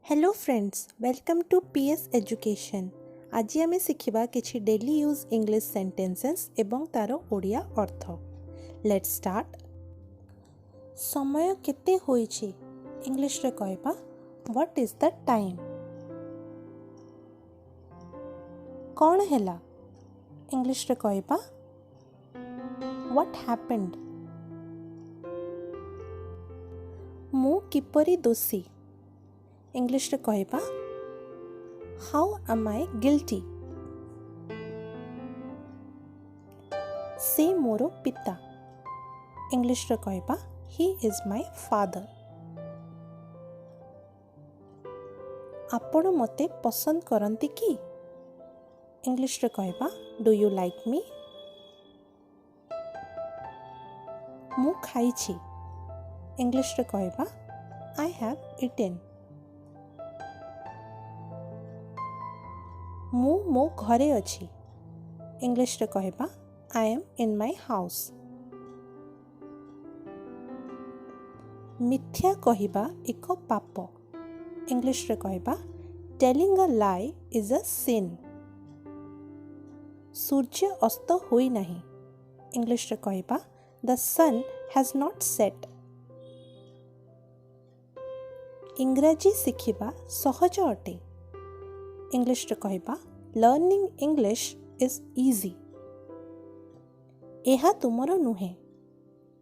Hello friends, welcome to PS education. आज आम शिखा किसी डेली यूज इंग्लिश सेंटेंसेस एवं तार ओडिया अर्थ। Let's start. समय केते होईछि इंग्लिश रे कहबा व्हाट इज द टाइम। कौन हैला इंग्लिश रे कहबा व्हाट हैपेंड। मु किपरि दोषी इंग्लिश रे कहबा हाउ एम आई गिल्टी। से मोरो पिता इंग्लिश रे कहबा ही इज माय फादर। आपण मते पसंद करंती की इंग्लिश रे कहबा डू यू लाइक मी। मु खाइछि इंग्लिश रे कहबा आई हैव इटेन। मु मो घरे अछि इंग्लिश रे कहबा I am in my house. मिथ्या कहिबा एक पाप इंग्लिश रे कहबा telling a lie is a सिन। सूर्य अस्त होई नाही इंग्लिश रे कहबा the sun has not set. इंग्रजी शिखिबा सहज अटे इंग्लिश रे कहबा लर्निंग इंग्लिश इज इजी। एहा तुमरो नुहे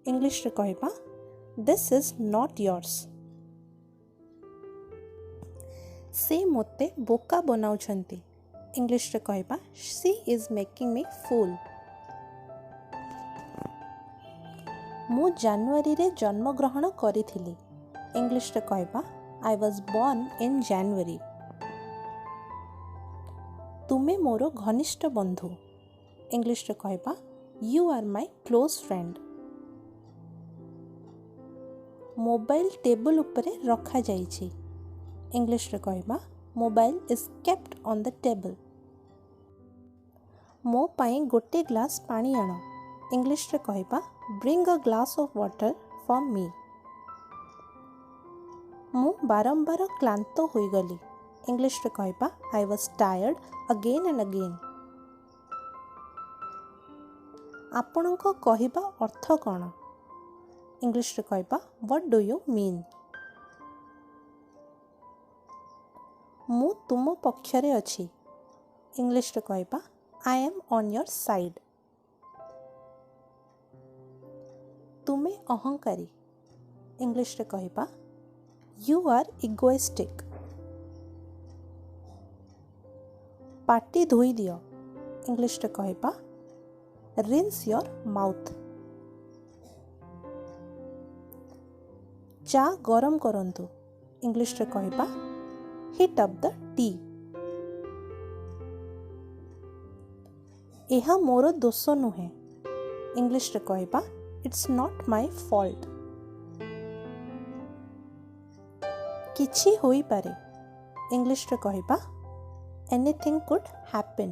इंग्लिश रे कहबा दिस इज नॉट योर्स। से मोते बोका बनाउछंती इंग्लिश रे कहबा शी इज मेकिंग मी फूल। मु जनवरी रे जन्म ग्रहण करिथिली इंग्लिश रे कहबा आई वाज बोर्न इन जनवरी। तुमे मोरो घनिष्ठ बंधु इंग्लिश रे कहबा you are my close friend. Mobile table उपरे रखा जाइछि इंग्लिश रे कहबा mobile is kept on the table. मो पाई गोटे ग्लास पानी आनो इंग्लिश रे कहबा bring a glass of water for me. मु बारंबार क्लांत होई गली इंग्लिश रे कहबा I was tired again and again. आपणको कहिबा अर्थ कौन इंग्लिश रे कहबा व्हाट डू यू मीन। मु तुम पक्षरे अछि इंग्लिश रे कहबा I am on your side. तुमे अहंकारी इंग्लिश रे कहबा यू आर इगोइस्टिक। पाटी धोई दियो इंग्लिश रे कहबा रिंस योर माउथ। चा गरम करंतु इंग्लिश रे कहबा हीट अप द टी। एहा मोर दोष नुहे इंग्लिश रे कहबा इट्स नॉट माय फॉल्ट। किछि होई पारे इंग्लिश रे कहबा एनीथिंग कुड हैपन।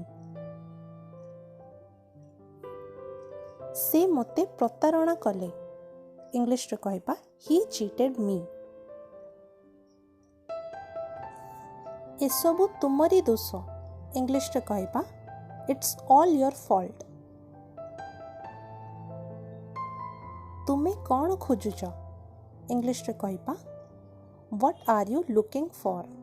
से मोते प्रतारणा कले इंग्लिश रे कहबा ही चीटेड मी। एसबु तुमरी दोष इंग्लिश रे कहबा इट्स ऑल योर फॉल्ट। तुमे कौन खोजुच इंग्लिश रे कहबा what are you looking for.